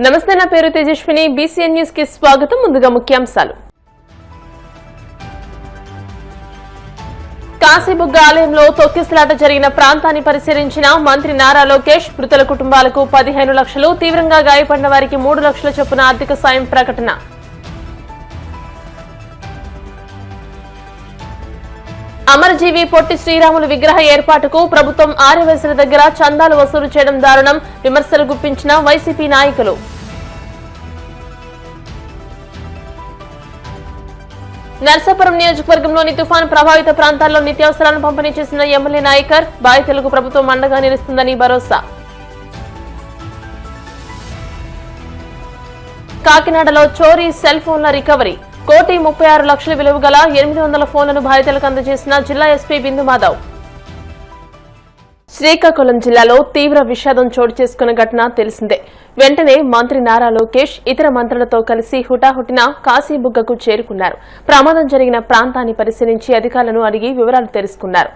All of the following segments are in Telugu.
నమస్తే, నా పేరు తేజస్విని. BCN న్యూస్ కి స్వాగతం. ముందుగా ముఖ్యాంశాలు. కాశీబుగ్గ ఆలయంలో తొక్కిసలాట జరిగిన ప్రాంతాన్ని పరిశీలించిన మంత్రి నారా లోకేష్. మృతుల కుటుంబాలకు 15 లక్షలు, తీవ్రంగా గాయపడిన వారికి 3 లక్షల చొప్పున ఆర్థిక సాయం ప్రకటన. అమరజీవి పొట్టి శ్రీరాములు విగ్రహ ఏర్పాటుకు ప్రభుత్వం ఆర్యవైశ్యుల దగ్గర చందాలు వసూలు చేయడం దారుణం. విమర్శలు గుప్పించిన వైసీపీ నాయకులు. నర్సాపురం నియోజకవర్గంలోని తుఫాను ప్రభావిత ప్రాంతాల్లో నిత్యావసరాలను పంపిణీ చేసిన ఎమ్మెల్యే నాయకర్. బాధితులకు ప్రభుత్వం అండగా నిలుస్తుందని భరోసా. కాకినాడలో చోరీ సెల్ ఫోన్ల రికవరీ. 1,36,00,000 విలువ గల 800 ఫోన్లను బాధితులకు అందజేసిన జిల్లా ఎస్పీ బిందు మాధవ్. శ్రీకాకుళం జిల్లాలో తీవ్ర విషాదం చోటు చేసుకున్న ఘటన తెలిసిందే. వెంటనే మంత్రి నారా లోకేష్ ఇతర మంత్రులతో కలిసి హుటాహుటిన కాశీబుగ్గకు చేరుకున్నారు. ప్రమాదం జరిగిన ప్రాంతాన్ని పరిశీలించి అధికారులను అడిగి వివరాలు తెలుసుకున్నారు.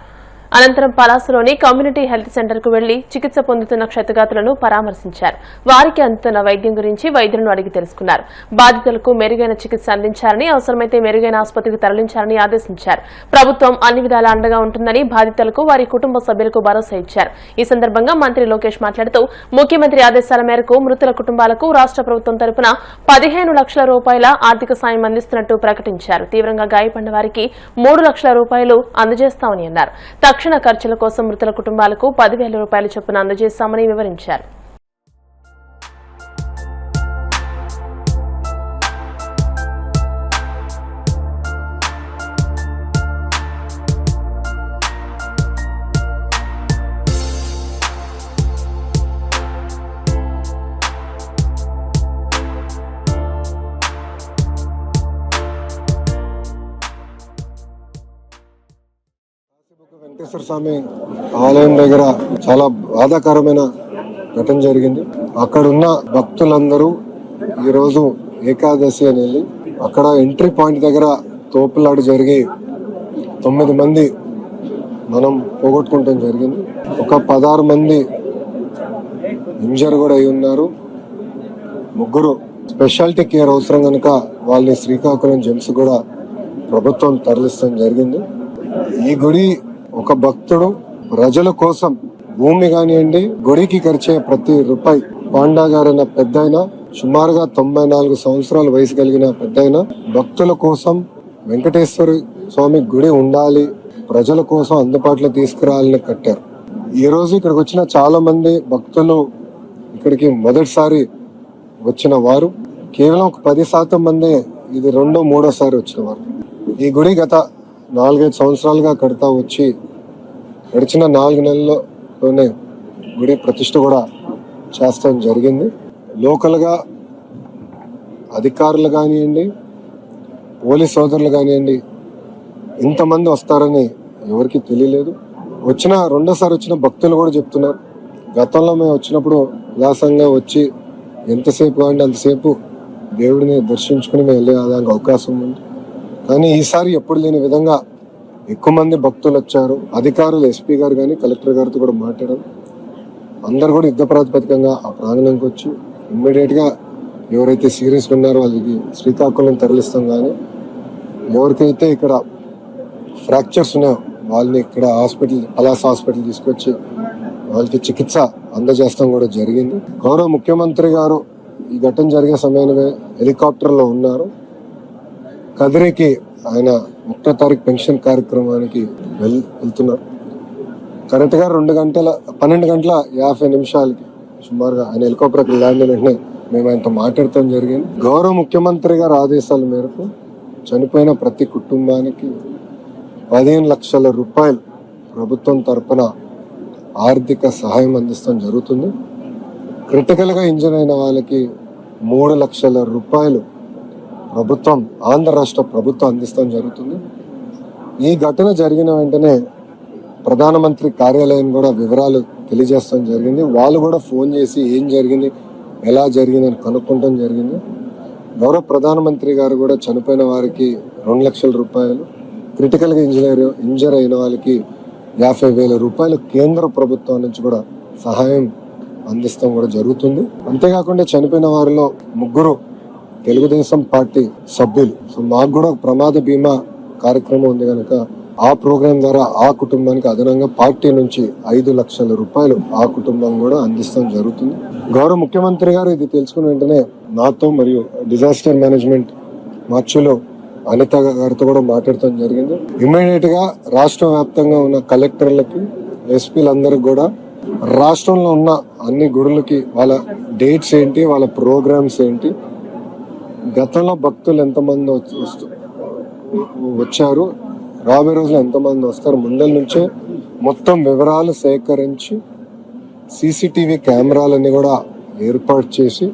అనంతరం పలాసలోని కమ్యూనిటీ హెల్త్ సెంటర్ కు వెళ్లి చికిత్స పొందుతున్న క్షతగాతులను పరామర్శించారు. వారికి అందుతున్న వైద్యం గురించి వైద్యులను అడిగి తెలుసుకున్నారు. బాధితులకు మెరుగైన చికిత్స అందించాలని, అవసరమైతే మెరుగైన ఆసుపత్రికి తరలించాలని ఆదేశించారు. ప్రభుత్వం అన్ని విధాలా అండగా ఉంటుందని బాధితులకు, వారి కుటుంబ సభ్యులకు భరోసా ఇచ్చారు. ఈ సందర్భంగా మంత్రి లోకేష్ మాట్లాడుతూ, ముఖ్యమంత్రి ఆదేశాల మేరకు మృతుల కుటుంబాలకు రాష్ట్ర ప్రభుత్వం తరపున 15 లక్షల రూపాయల ఆర్థిక సాయం అందిస్తున్నట్టు ప్రకటించారు. తీవ్రంగా గాయపడిన వారికి 3 లక్షల రూపాయలు అందజేస్తామని అన్నారు. తక్షణ ఖర్చుల కోసం మృతుల కుటుంబాలకు 10,000 రూపాయల చొప్పున అందజేస్తామని వివరించారు. వెంకటేశ్వర స్వామి ఆలయం దగ్గర చాలా బాధాకరమైన ఘటన జరిగింది. అక్కడున్న భక్తులందరూ ఈరోజు ఏకాదశి అని వెళ్ళి అక్కడ ఎంట్రీ పాయింట్ దగ్గర తోపులాట జరిగి 9 మంది మనం పోగొట్టుకుంటాం జరిగింది. ఒక 16 మంది ఇంజర్ కూడా అయి ఉన్నారు. 3 స్పెషాలిటీ కేర్ అవసరం కనుక వాళ్ళని శ్రీకాకుళం జెమ్స్ కూడా ప్రభుత్వం తరలిస్తాం జరిగింది. ఈ గుడి ఒక భక్తుడు ప్రజల కోసం భూమి కానివ్వండి, గుడికి ఖర్చే ప్రతి రూపాయి, పాండా గారైన పెద్దాయన, సుమారుగా 94 సంవత్సరాల వయసు కలిగిన పెద్దాయన, భక్తుల కోసం వెంకటేశ్వర స్వామి గుడి ఉండాలి, ప్రజల కోసం అందుబాటులో తీసుకురావాలని కట్టారు. ఈ రోజు ఇక్కడికి వచ్చిన చాలా మంది భక్తులు ఇక్కడికి మొదటిసారి వచ్చిన వారు, కేవలం ఒక 10% మంది ఇది 2వ, 3వసారి వచ్చిన వారు. ఈ గుడి గత 4-5 సంవత్సరాలుగా కడతా వచ్చి గడిచిన 4 నెలల్లోనే గుడి ప్రతిష్ఠ కూడా చేస్తాం జరిగింది. లోకల్గా అధికారులు కానివ్వండి, పోలీస్ సోదరులు కానివ్వండి, ఇంతమంది వస్తారని ఎవరికి తెలియలేదు. రెండోసారి వచ్చిన భక్తులు కూడా చెప్తున్నారు, గతంలో మేము వచ్చినప్పుడు ఉల్లాసంగా వచ్చి ఎంతసేపు కావండి అంతసేపు దేవుడిని దర్శించుకుని మేము వెళ్ళే అవకాశం ఉంది. కానీ ఈసారి ఎప్పుడు లేని విధంగా ఎక్కువ మంది భక్తులు వచ్చారు. అధికారులు, ఎస్పీ గారు కానీ కలెక్టర్ గారితో కూడా మాట్లాడారు. అందరు కూడా యుద్ధ ప్రాతిపదికంగా ఆ ప్రాంగణంకి వచ్చి ఇమ్మీడియట్ గా ఎవరైతే సీరియస్గా ఉన్నారో వాళ్ళకి శ్రీకాకుళం తరలిస్తాం. కానీ ఎవరికైతే ఇక్కడ ఫ్రాక్చర్స్ ఉన్నాయో వాళ్ళని ఇక్కడ పలాస హాస్పిటల్ తీసుకొచ్చి వాళ్ళకి చికిత్స అందజేస్తాం కూడా జరిగింది. గౌరవ ముఖ్యమంత్రి గారు ఈ ఘటన జరిగే సమయంలో హెలికాప్టర్లో ఉన్నారు. కదిరికి ఆయన 1వ తారీఖు పెన్షన్ కార్యక్రమానికి వెళ్తున్నారు. కరెక్ట్ గా 12 గంటల 50 నిమిషాలకి సుమారుగా ఆయన హెలికాప్టర్ ల్యాండ్ అయిన వెంటనే మేము ఆయనతో మాట్లాడటం జరిగింది. గౌరవ ముఖ్యమంత్రి గారి ఆదేశాల మేరకు చనిపోయిన ప్రతి కుటుంబానికి 15 లక్షల రూపాయలు ప్రభుత్వం తరపున ఆర్థిక సహాయం అందిస్తాం జరుగుతుంది. క్రిటికల్ గా ఇంజన్ అయిన వాళ్ళకి 3 లక్షల రూపాయలు ప్రభుత్వం, ఆంధ్ర రాష్ట్ర ప్రభుత్వం అందిస్తాం జరుగుతుంది. ఈ ఘటన జరిగిన వెంటనే ప్రధానమంత్రి కార్యాలయం కూడా వివరాలు తెలియజేస్తాం జరిగింది. వాళ్ళు కూడా ఫోన్ చేసి ఏం జరిగింది, ఎలా జరిగింది అని కనుక్కుంటాం జరిగింది. గౌరవ ప్రధానమంత్రి గారు కూడా చనిపోయిన వారికి 2 లక్షల రూపాయలు, క్రిటికల్ గా ఇంజర్ అయిన వాళ్ళకి 50,000 రూపాయలు కేంద్ర ప్రభుత్వం నుంచి కూడా సహాయం అందిస్తాం కూడా జరుగుతుంది. అంతేకాకుండా చనిపోయిన వారిలో 3 తెలుగుదేశం పార్టీ సభ్యులు. సో మాకు కూడా ప్రమాద బీమా కార్యక్రమం ఉంది కనుక ఆ ప్రోగ్రాం ద్వారా ఆ కుటుంబానికి అదనంగా పార్టీ నుంచి 5 లక్షల రూపాయలు ఆ కుటుంబం కూడా అందిస్తాం జరుగుతుంది. గౌరవ ముఖ్యమంత్రి గారు ఇది తెలుసుకున్న వెంటనే నాతో మరియు డిజాస్టర్ మేనేజ్మెంట్ మార్చిలో అనిత గారితో కూడా మాట్లాడటం జరిగింది. ఇమ్మీడియట్ గా రాష్ట్ర వ్యాప్తంగా ఉన్న కలెక్టర్లకి, ఎస్పీలందరికి కూడా రాష్ట్రంలో ఉన్న అన్ని గుడులకి వాళ్ళ డేట్స్ ఏంటి, వాళ్ళ ప్రోగ్రామ్స్ ఏంటి, గతంలో భక్తులు ఎంతమంది వచ్చారు, రాబోయే రోజులు ఎంతమంది వస్తారు, ముందల నుంచే మొత్తం వివరాలు సేకరించి సీసీటీవీ కెమెరాలన్నీ కూడా ఏర్పాటు చేసి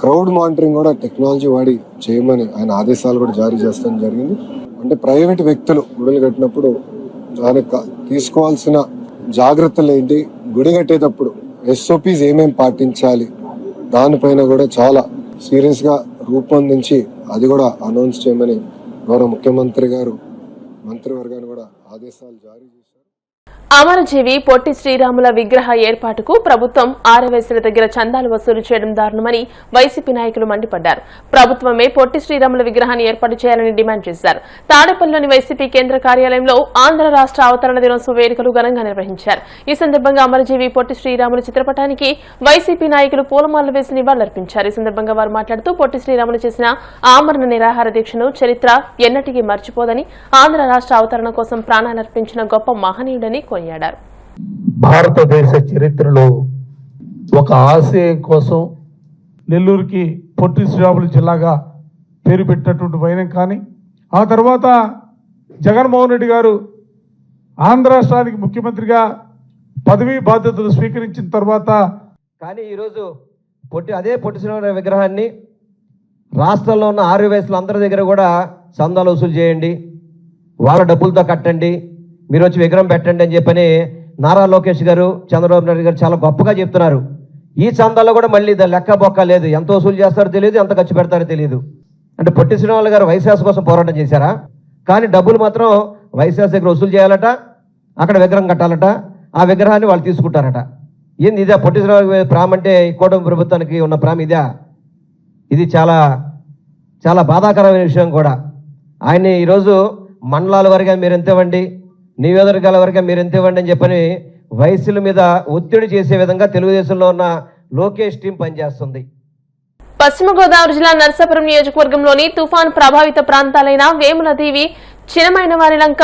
క్రౌడ్ మానిటరింగ్ కూడా టెక్నాలజీ వాడి చేయమని ఆయన ఆదేశాలు కూడా జారీ చేస్తాం జరిగింది. అంటే ప్రైవేట్ వ్యక్తులు గుడులు కట్టినప్పుడు దానికి తీసుకోవాల్సిన జాగ్రత్తలు ఏంటి, గుడి కట్టేటప్పుడు SOPs ఏమేమి పాటించాలి, దానిపైన కూడా చాలా సీరియస్ గా రూపొందించి అది కూడా అనౌన్స్ చేయమని గౌరవ ముఖ్యమంత్రి గారు మంత్రివర్గాన్ని కూడా ఆదేశాలు జారీ చేశారు. అమరజీవి పొట్టి శ్రీరాముల విగ్రహ ఏర్పాటుకు ప్రభుత్వం ఆరవేసుల దగ్గర చందాలు వసూలు చేయడం దారుణమని వైసీపీ నాయకులు మండిపడ్డారు. ప్రభుత్వమే పొట్టి శ్రీరాముల విగ్రహాన్ని ఏర్పాటు చేయాలని డిమాండ్ చేశారు. తాడేపల్లిలోని వైసీపీ కేంద్ర కార్యాలయంలో ఆంధ్ర రాష్ట్ర అవతరణ దినోత్సవ వేడుకలు ఘనంగా నిర్వహించారు. ఈ సందర్భంగా అమరజీవి పొట్టి శ్రీరాముల చిత్రపటానికి వైసీపీ నాయకులు పూలమాలలు వేసి నివాళులర్పించారు. ఈ సందర్భంగా వారు మాట్లాడుతూ పొట్టి శ్రీరాములు చేసిన ఆమరణ నిరాహార దీక్షను చరిత్ర ఎన్నటికీ మర్చిపోదని, ఆంధ్ర రాష్ట్ర అవతరణ కోసం ప్రాణాలర్పించిన గొప్ప మహనీయుడని కొనియాడారు. భారతదేశ చరిత్రలో ఒక ఆశయం కోసం నెల్లూరుకి పొట్టి శ్రీరాములు జిల్లాగా పేరు పెట్టినటువంటి వైనం, కానీ ఆ తర్వాత జగన్మోహన్ రెడ్డి గారు ఆంధ్ర రాష్ట్రానికి ముఖ్యమంత్రిగా పదవీ బాధ్యతలు స్వీకరించిన తర్వాత కానీ ఈరోజు అదే పొట్టి శ్రీరాములు విగ్రహాన్ని రాష్ట్రంలో ఉన్న ఆర్యవైశ్యులు అందరి దగ్గర కూడా చందాలు వసూలు చేయండి, వాళ్ళ డబ్బులతో కట్టండి, మీరు వచ్చి విగ్రహం పెట్టండి అని చెప్పని నారా లోకేష్ గారు, చంద్రబాబు నాయుడు గారు చాలా గొప్పగా చెప్తున్నారు. ఈ చందాల్లో కూడా మళ్ళీ లెక్క బొక్క లేదు, ఎంత వసూలు చేస్తారో తెలియదు, ఎంత ఖర్చు పెడతారో తెలియదు. అంటే పొట్టి శ్రీరాములు గారు వైశాస్ కోసం పోరాటం చేశారా? కానీ డబ్బులు మాత్రం వైశాస్ దగ్గర వసూలు చేయాలట, అక్కడ విగ్రహం కట్టాలట, ఆ విగ్రహాన్ని వాళ్ళు తీసుకుంటారట. ఏంది ఇదే పొట్టి శ్రీరాములు ప్రాం అంటే కూటమి ప్రభుత్వానికి ఉన్న ప్రాం ఇదే? ఇది చాలా చాలా బాధాకరమైన విషయం కూడా. ఆయన్ని ఈరోజు మండలాల వరకు మీరు ఎంత ఇవ్వండి, నియోజకవర్గాల వరకు మీరు ఎంత ఇవ్వండి అని చెప్పని వైశ్యుల మీద ఒత్తిడి చేసే విధంగా తెలుగుదేశంలో ఉన్న లోకేష్ టీం పనిచేస్తుంది. పశ్చిమ గోదావరి జిల్లా నర్సాపురం నియోజకవర్గంలోని తుఫాన్ ప్రభావిత ప్రాంతాలైన వేములదేవి, చినమైనవారిలంక,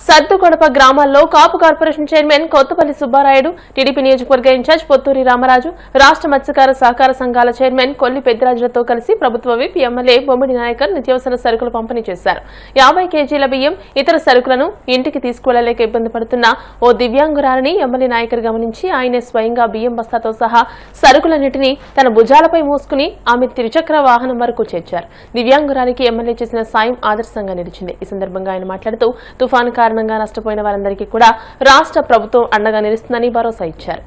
సర్దుకొడప గ్రామాల్లో Kapu corporation chairman Kothapalli Subbarayudu, TDP నియోజకవర్గ ఇన్ఛార్జ్ పొత్తూరి రామరాజు, రాష్ట్ర మత్స్యకార సహకార సంఘాల చైర్మన్ కొల్లి పెద్దిరాజులతో కలిసి ప్రభుత్వ విప్ ఎమ్మెల్యే బొమ్మిడి నాయకర్ నిత్యావసర సరుకులు పంపిణీ చేశారు. 50 కేజీల బియ్యం, ఇతర సరుకులను ఇంటికి తీసుకువెళ్లలేక ఇబ్బంది పడుతున్న ఓ దివ్యాంగురాలని ఎమ్మెల్యే నాయకర్ గమనించి ఆయనే స్వయంగా బియ్యం బస్తాతో సహా సరుకులన్నింటినీ తన భుజాలపై మోసుకుని ఆమె త్రిచక్ర వాహనం వరకు చేర్చారు. దివ్యాంగురాలికి ఎమ్మెల్యే చేసిన సాయం ఆదర్శంగా నిలిచింది. ఈ సందర్భంగా ఆయన మాట్లాడుతూ తుఫాను కారణంగా నష్టపోయిన వారందరికీ కూడా రాష్ట్ర ప్రభుత్వం అండగా నిలుస్తుందని భరోసా ఇచ్చారు.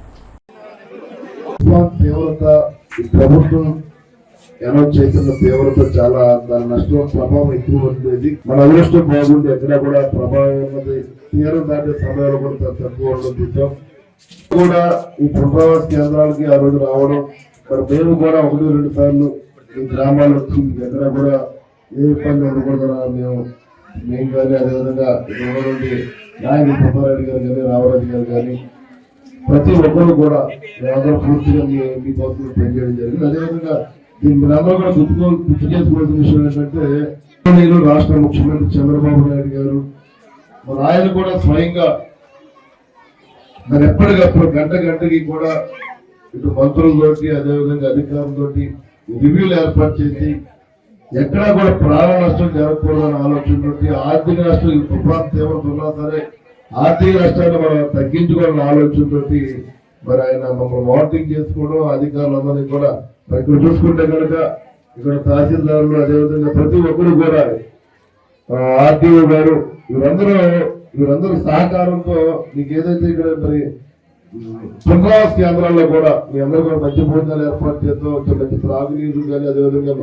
చాలా దాని నష్టం ప్రభావం ఎక్కువ ఉండేది. మన అదృష్టం బాగుంది, ఎక్కడ కూడా ప్రభావం ఉన్నది. తీరం దాటే సమయంలో కూడా తక్కువ ఉండదు. కూడా ఈ పునరావాస కేంద్రాలకి ఆ రోజు రావడం, మరి మేము కూడా 1-2 సార్లు ఈ గ్రామాలు వచ్చి ఎక్కడ కూడా ఏ ఇబ్బంది ఉండకూడదు మేము కానీ, అదేవిధంగా నుండి నాయకులు సుబ్బారెడ్డి గారు కానీ, రామరాజు గారు కానీ ప్రతి ఒక్కరు కూడా అందరూ పూర్తిగా మీ కోసం పనిచేయడం జరిగింది. అదేవిధంగా దీన్ని అందరూ కూడా గుర్తు చేసుకోవాల్సిన విషయం ఏంటంటే, నేను రాష్ట్ర ముఖ్యమంత్రి చంద్రబాబు నాయుడు గారు మరి ఆయన కూడా స్వయంగా మరి ఎప్పటికప్పుడు గంటకి కూడా ఇటు మంత్రులతోటి అదేవిధంగా అధికారులతోటి రివ్యూలు ఏర్పాటు చేసి ఎక్కడా కూడా ప్రాణ నష్టం జరగకూడదన్న ఆలోచనతోటి, ఆర్థిక నష్టం తుఫాన్ తీవ్రత ఉన్నా సరే ఆర్థిక నష్టాన్ని మనం తగ్గించుకోవాలన్న ఆలోచనతోటి మరి ఆయన మమ్మల్ని మానిటరింగ్ చేసుకోవడం, అధికారులందరినీ కూడా ఇక్కడ చూసుకుంటే కనుక ఇక్కడ తహసీల్దారులు అదేవిధంగా ప్రతి ఒక్కరు కూడా ఆర్టీఓ గారు వీరందరూ సహకారంతో మీకు ఏదైతే ఇక్కడ మరి పునరావాస కేంద్రాల్లో కూడా మీ అందరూ కూడా మంచి భోజనాలు ఏర్పాటు చేద్దాం, మంచి త్రాగునీరు కానీ అదేవిధంగా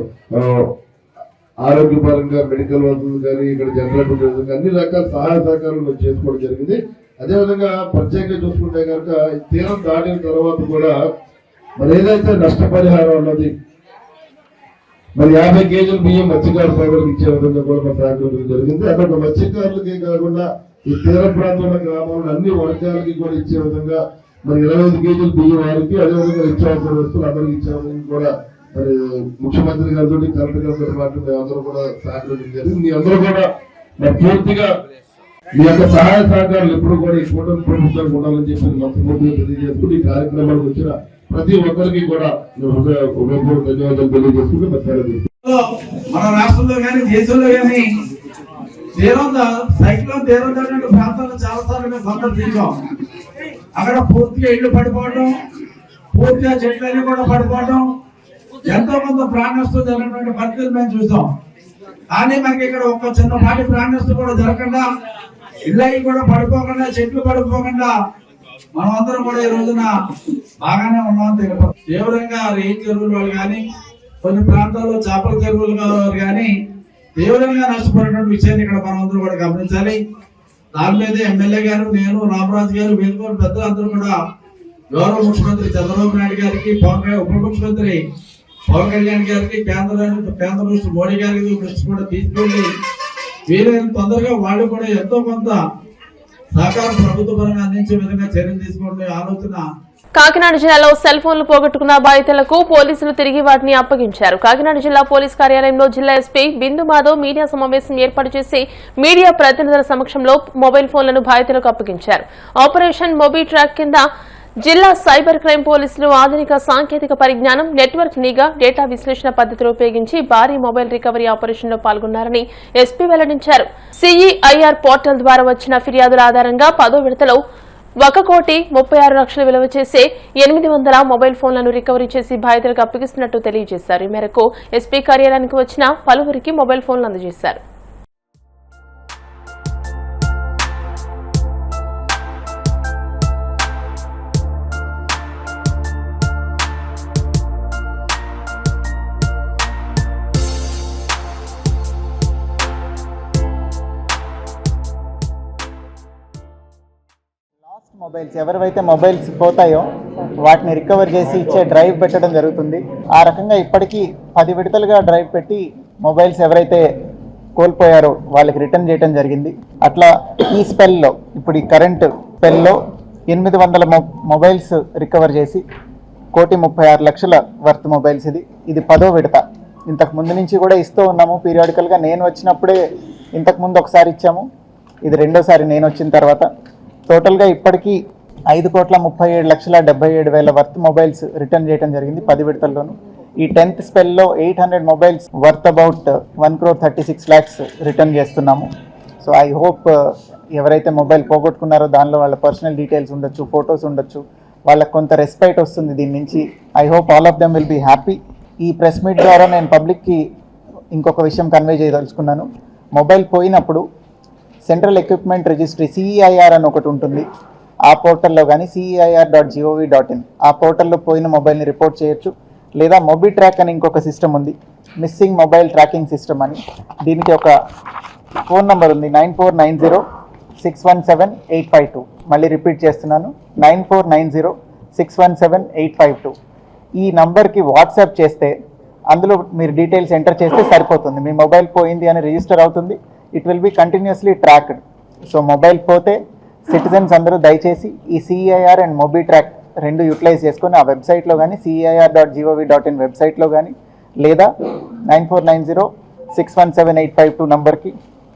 ఆరోగ్యపరంగా మెడికల్ వసతులు కానీ ఇక్కడ జనరేటర్ అన్ని రకాల సహాయ సహకారాలు చేసుకోవడం జరిగింది. అదేవిధంగా ప్రత్యేకంగా చూసుకుంటే కనుక తీరం దాటిన తర్వాత కూడా మరి ఏదైతే నష్టపరిహారం ఉన్నది మరి 50 కేజీల బియ్యం మత్స్యకారు సోదరులకు ఇచ్చే విధంగా కూడా మన ప్రకటించడం జరిగింది. అక్కడ మత్స్యకారులకి కాకుండా ఈ తీర ప్రాంతంలో గ్రామాల్లో అన్ని వర్గాలకి కూడా ఇచ్చే విధంగా మరి 25 కేజీల బియ్యం వారికి, అదేవిధంగా నిత్యావసర వస్తువులు అందరికి ఇచ్చే విధంగా కూడా మరి ముఖ్యమంత్రి గారితో కలెక్టర్ గారితో పాటు మేమందరూ కూడా సహకరించడం జరిగింది. మీ అందరూ కూడా మరి పూర్తిగా మీ యొక్క సహాయ సహకారాలు ఎప్పుడు కూడా ఈ కూటమి ప్రభుత్వానికి ఉండాలని చెప్పి మనస్ఫూర్తిగా తెలియజేసుకుంటూ ఈ కార్యక్రమానికి వచ్చిన ప్రతి ఒక్కరికి కూడా హృదయపూర్వక ధన్యవాదాలు తెలియజేసుకుంటూ మన రాష్ట్రంలో కానీ దేశంలో కానీ సైక్లోన్ తీవ్రమైనటువంటి ప్రాంతాలను చాలా సార్లు మేము సందర్శించాం. అక్కడ పూర్తిగా ఇళ్లు పడిపోవడం, పూర్తిగా చెట్లన్నీ కూడా పడిపోవడం, ఎంతో కొంత ప్రాణ నష్టం జరిగినటువంటి పరిస్థితులు మేము చూసాం. కానీ మనకి ఇక్కడ ఒక చిన్నపాటి ప్రాణ నష్టం కూడా జరగకుండా, ఇళ్ళకి కూడా పడిపోకుండా, చెట్లు పడిపోకుండా మనం అందరం కూడా ఈ రోజున బాగానే ఉన్నామని తెలిపారు. తీవ్రంగా రేంజ్ చెరువుల వాళ్ళు కానీ, కొన్ని ప్రాంతాల్లో చేపల చెరువులు కానీ తీవ్రంగా నష్టపోయినటువంటి విషయాన్ని ఇక్కడ మనం అందరూ కూడా గమనించాలి. దాని మీద ఎమ్మెల్యే గారు, నేను, రామరాజు గారు, వేలుకోని పెద్దలందరూ కూడా గౌరవ ముఖ్యమంత్రి చంద్రబాబు నాయుడు గారికి, ఉప ముఖ్యమంత్రి పవన్ కళ్యాణ్ గారికి, కేంద్ర మినిస్టర్ మోడీ గారికి దృష్టి కూడా తీసుకెళ్లి వీలైన తొందరగా వాళ్ళు కూడా ఎంతో కొంత సహకారం ప్రభుత్వ పరంగా అందించే విధంగా చర్యలు తీసుకోవడం ఆలోచన. కాకినాడ జిల్లాలో సెల్ ఫోన్లు పోగొట్టుకున్న బాధితులకు పోలీసులు తిరిగి వాటిని అప్పగించారు. కాకినాడ జిల్లా పోలీస్ కార్యాలయంలో జిల్లా ఎస్పీ బిందు మాధవ్ మీడియా సమావేశం ఏర్పాటు చేసి మీడియా ప్రతినిధుల సమక్షంలో మొబైల్ ఫోన్లను బాధితులకు అప్పగించారు. ఆపరేషన్ మొబీ ట్రాక్ కింద జిల్లా సైబర్ క్రైమ్ పోలీసులు ఆధునిక సాంకేతిక పరిజ్ఞానం, నెట్వర్క్ నిఘా, డేటా విశ్లేషణ పద్ధతులు ఉపయోగించి భారీ మొబైల్ రికవరీ ఆపరేషన్లో పాల్గొన్నారని ఎస్పీ వెల్లడించారు. సిఈఐఆర్ పోర్టల్ ద్వారా వచ్చిన ఫిర్యాదుల ఆధారంగా 10వ విడతలో 1,36,00,000 విలువ చేసే 800 మొబైల్ ఫోన్లను రికవరీ చేసి బాధితులకు అప్పగిస్తున్నట్టు తెలియజేశారు. ఈ మేరకు ఎస్పీ కార్యాలయానికి వచ్చిన పలువురికి మొబైల్ ఫోన్లు అందజేశారు. మొబైల్స్ ఎవరివైతే మొబైల్స్ పోతాయో వాటిని రికవర్ చేసి ఇచ్చే డ్రైవ్ పెట్టడం జరుగుతుంది. ఆ రకంగా ఇప్పటికీ 10 విడతలుగా డ్రైవ్ పెట్టి మొబైల్స్ ఎవరైతే కోల్పోయారో వాళ్ళకి రిటర్న్ చేయడం జరిగింది. అట్లా ఈ స్పెల్లో, ఇప్పుడు ఈ కరెంట్ స్పెల్లో 800 మొబైల్స్ రికవర్ చేసి 1,36,00,000 వర్త్ మొబైల్స్. ఇది 10వ విడత. ఇంతకు ముందు నుంచి కూడా ఇస్తూ ఉన్నాము పీరియాడికల్గా. నేను వచ్చినప్పుడే ఇంతకుముందు ఒకసారి ఇచ్చాము, ఇది రెండోసారి నేను వచ్చిన తర్వాత. టోటల్గా ఇప్పటికీ 5,37,77,000 వర్త్ మొబైల్స్ రిటర్న్ చేయడం జరిగింది 10 విడతల్లోనూ. ఈ 10th స్పెల్లో 800 mobiles worth about 1,36,00,000 return చేస్తున్నాము. సో ఐ హోప్ ఎవరైతే మొబైల్ పోగొట్టుకున్నారో దానిలో వాళ్ళ పర్సనల్ డీటెయిల్స్ ఉండొచ్చు, ఫొటోస్ ఉండొచ్చు, వాళ్ళకి కొంత రెస్పెక్ట్ వస్తుంది దీని నుంచి. I hope all of them will be happy. ఈ ప్రెస్ మీట్ ద్వారా నేను పబ్లిక్కి ఇంకొక విషయం కన్వే చేయదలుచుకున్నాను. మొబైల్ పోయినప్పుడు సెంట్రల్ ఎక్విప్మెంట్ రిజిస్ట్రీ సిఈఐఆర్ అని ఒకటి ఉంటుంది. ఆ పోర్టల్లో కానీ CEIR.gov.in ఆ పోర్టల్లో పోయిన మొబైల్ని రిపోర్ట్ చేయొచ్చు. లేదా మొబీ ట్రాక్ అని ఇంకొక సిస్టమ్ ఉంది, మిస్సింగ్ మొబైల్ ట్రాకింగ్ సిస్టమ్ అని. దీనికి ఒక ఫోన్ నెంబర్ ఉంది, 9490617852. మళ్ళీ రిపీట్ చేస్తున్నాను, 9490617852. ఈ నంబర్కి వాట్సాప్ చేస్తే అందులో మీరు డీటెయిల్స్ ఎంటర్ చేస్తే సరిపోతుంది. మీ మొబైల్ పోయింది అని రిజిస్టర్ అవుతుంది. It will be continuously tracked. So mobile పోతే సిటిజన్స్ అందరూ దయచేసి ఈ CEIR అండ్ మొబీ ట్రాక్ రెండు యూటిలైజ్ చేసుకొని ఆ వెబ్సైట్లో కానీ CEIR.gov.in వెబ్సైట్లో కానీ లేదా 9490617852 నంబర్కి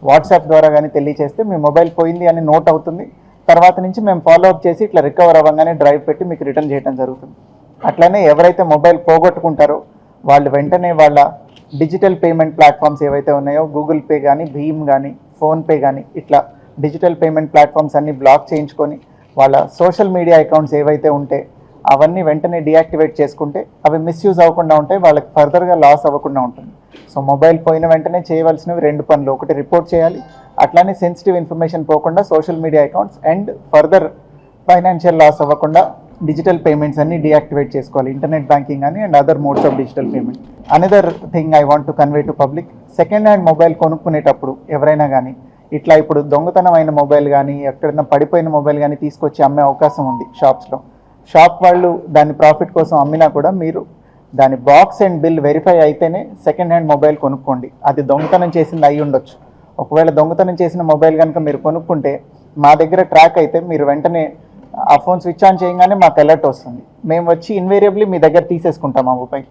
వాట్సాప్ ద్వారా కానీ తెలియచేస్తే మీ మొబైల్ పోయింది అని నోట్ అవుతుంది. తర్వాత నుంచి మేము ఫాలోఅప్ చేసి ఇట్లా రికవర్ అవ్వగానే డ్రైవ్ పెట్టి మీకు రిటర్న్ చేయడం జరుగుతుంది. అట్లనే ఎవరైతే మొబైల్ పోగొట్టుకుంటారో వాళ్ళు వెంటనే వాళ్ళ డిజిటల్ పేమెంట్ ప్లాట్ఫామ్స్ ఏవైతే ఉన్నాయో, గూగుల్ పే కానీ, భీమ్ కానీ, ఫోన్పే కానీ, ఇట్లా డిజిటల్ పేమెంట్ ప్లాట్ఫామ్స్ అన్నీ బ్లాక్ చేయించుకొని వాళ్ళ సోషల్ మీడియా అకౌంట్స్ ఏవైతే ఉంటే అవన్నీ వెంటనే డియాక్టివేట్ చేసుకుంటే అవి మిస్యూజ్ అవ్వకుండా ఉంటాయి, వాళ్ళకి ఫర్దర్గా లాస్ అవ్వకుండా ఉంటుంది. సో మొబైల్ పోయిన వెంటనే చేయవలసినవి 2 పనులు. ఒకటి రిపోర్ట్ చేయాలి, అట్లానే సెన్సిటివ్ ఇన్ఫర్మేషన్ పోకుండా social media accounts, and further financial loss అవ్వకుండా డిజిటల్ పేమెంట్స్ అన్ని డియాక్టివేట్ చేసుకోవాలి, ఇంటర్నెట్ బ్యాంకింగ్ అని and other modes of digital payment. Another thing I want to convey to public, second hand mobile కొనుక్కునేటప్పుడు ఎవరైనా కానీ ఇట్లా ఇప్పుడు దొంగతనం అయిన మొబైల్ కానీ, ఎక్కడైనా పడిపోయిన మొబైల్ కానీ తీసుకొచ్చి అమ్మే అవకాశం ఉంది షాప్స్లో. షాప్ వాళ్ళు దాని ప్రాఫిట్ కోసం అమ్మినా కూడా మీరు దాని బాక్స్ అండ్ బిల్ వెరిఫై అయితేనే సెకండ్ హ్యాండ్ మొబైల్ కొనుక్కోండి. అది దొంగతనం చేసింది అయి ఉండొచ్చు. ఒకవేళ దొంగతనం చేసిన మొబైల్ కనుక మీరు కొనుక్కుంటే మా దగ్గర ట్రాక్ అయితే మీరు వెంటనే ఆ ఫోన్ స్విచ్ ఆన్ చేయగానే మాకు అలర్ట్ వస్తుంది. మేము వచ్చి ఇన్వేరియబ్లీ మీ దగ్గర తీసేసుకుంటాం ఆ మొబైల్.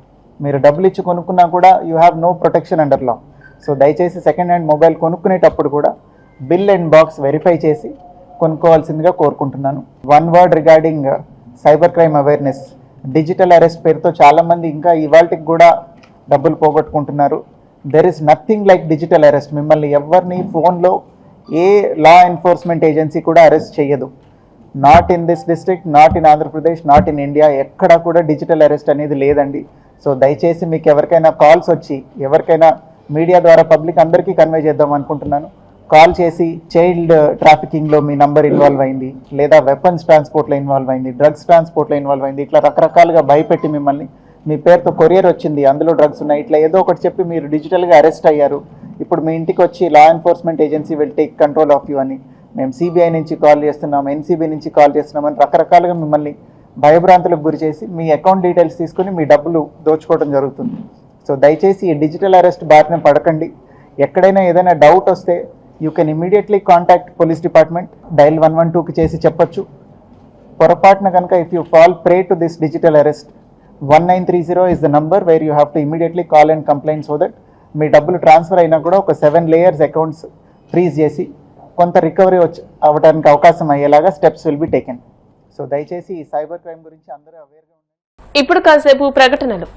మీరు డబ్బులు ఇచ్చి కొనుక్కున్నా కూడా you have no protection under law. So దయచేసి సెకండ్ హ్యాండ్ మొబైల్ కొనుక్కునేటప్పుడు కూడా బిల్ అండ్ బాక్స్ వెరిఫై చేసి కొనుక్కోవాల్సిందిగా కోరుకుంటున్నాను. One word regarding cyber crime awareness. Digital arrest పేరుతో చాలామంది ఇంకా ఇవాళకి కూడా డబ్బులు పోగొట్టుకుంటున్నారు. There is nothing like digital arrest. మిమ్మల్ని ఎవరిని ఫోన్లో ఏ లా ఎన్ఫోర్స్మెంట్ ఏజెన్సీ కూడా అరెస్ట్ చేయదు. Not in this district, not in Andhra Pradesh, not in India, ఎక్కడా కూడా డిజిటల్ అరెస్ట్ అనేది లేదండి. సో దయచేసి మీకు ఎవరికైనా కాల్స్ వచ్చి ఎవరికైనా మీడియా ద్వారా పబ్లిక్ అందరికీ కన్వే చేద్దాం అనుకుంటున్నాను. కాల్ చేసి చైల్డ్ ట్రాఫికింగ్లో మీ నంబర్ ఇన్వాల్వ్ అయింది, లేదా వెపన్స్ ట్రాన్స్పోర్ట్లో ఇన్వాల్వ్ అయింది, డ్రగ్స్ ట్రాన్స్పోర్ట్లో ఇన్వాల్వ్ అయింది, ఇట్లా రకరకాలుగా భయపెట్టి మిమ్మల్ని మీ పేరుతో కొరియర్ వచ్చింది, అందులో డ్రగ్స్ ఉన్నాయి, ఇట్లా ఏదో ఒకటి చెప్పి మీరు డిజిటల్గా అరెస్ట్ అయ్యారు, ఇప్పుడు మీ ఇంటికి వచ్చి law enforcement agency will take control of you అని, మేము సిబిఐ నుంచి కాల్ చేస్తున్నాం, ఎన్సీబీ నుంచి కాల్ చేస్తున్నామని రకరకాలుగా మిమ్మల్ని భయభ్రాంతులకు గురి చేసి మీ అకౌంట్ డీటెయిల్స్ తీసుకుని మీ డబ్బులు దోచుకోవడం జరుగుతుంది. సో దయచేసి ఈ డిజిటల్ అరెస్ట్ బారిన పడకండి. ఎక్కడైనా ఏదైనా డౌట్ వస్తే you can immediately contact police department, dial 112కి చేసి చెప్పొచ్చు. పొరపాటున కనుక if you fall prey to this digital arrest, 1930 is the number where you have to immediately call and complain so that మీ డబ్బులు ట్రాన్స్ఫర్ అయినా కూడా ఒక 7 layers అకౌంట్స్ ఫ్రీజ్ చేసి కొంత రికవరీ అవ్వడానికి అవకాశం అయ్యేలాగా steps will be taken. So దయచేసి ఈ సైబర్ క్రైమ్ గురించి అందరూ అవేర్గా ఉండండి. ఇప్పుడు కాసేపు ప్రకటనలు.